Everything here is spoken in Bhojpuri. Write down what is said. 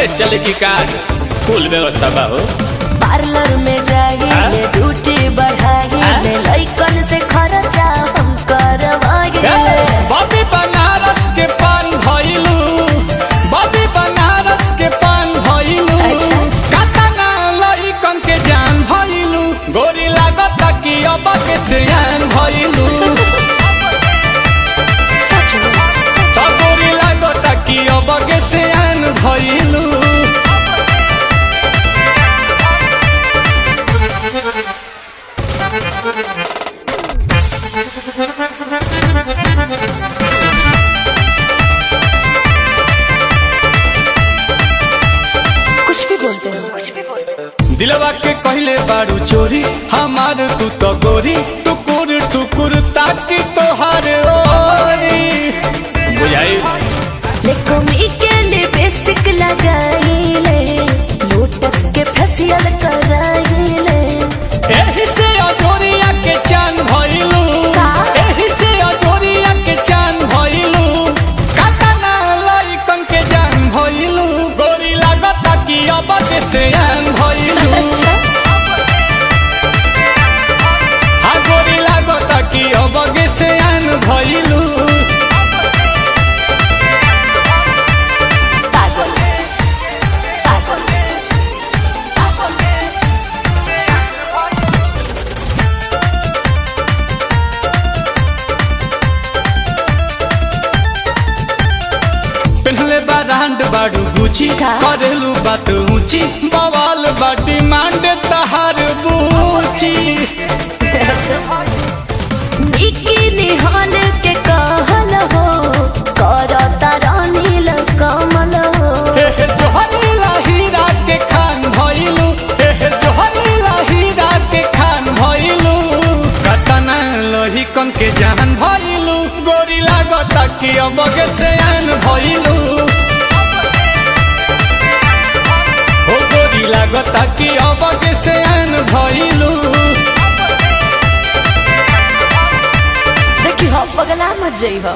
कैश चले की कार फुल व्यवस्था बा हो। पार्लर में जाइए ड्यूटी बढ़ाइए लइकन से खर्चा हम करवाइए। बॉबी बनारस के पान भइलू, बॉबी बनारस के पान भइलू, कातना लइकन के जान भइलू, गोरी लागत कि अब के सियान भइलू। तो गोरी लागत कि अब के सियान भइलू। कुछ भी बोलते हैं। दिलवा के कहले बारू चोरी हमार तू तो गोरी, टुकुर टुकुर ताकि तोहार ओरी बुझाई। लेकोमी के लिपस्टिक लगाइले, लोटस के फेशियल कराइले। एही से अजोरिया के चांद भइलू, एही से अजोरिया के चांद भइलू, कातना लइकन के जान भइलू, गोरी लागत कि अब के सियान भइलू। हाँ गोरी लागत कि अब के सियान भइलू। पहले बारांड बाड़ू गुची, करेलू बात ऊंची, बवाल बाटी मांड तहार बूची। निकी निहाल के कहल हो, करता रानील कमल हो। हे जोहरीला हीरा के खान भइलू, हे जोहरीला हीरा के खान भइलू, कतना लहिकन के जान भइलू, गोरी लागत कि अब के सियान भइलू। हो गोरी लागत कि अब के सियान भइलू। देखी हो पगला मत जइहो।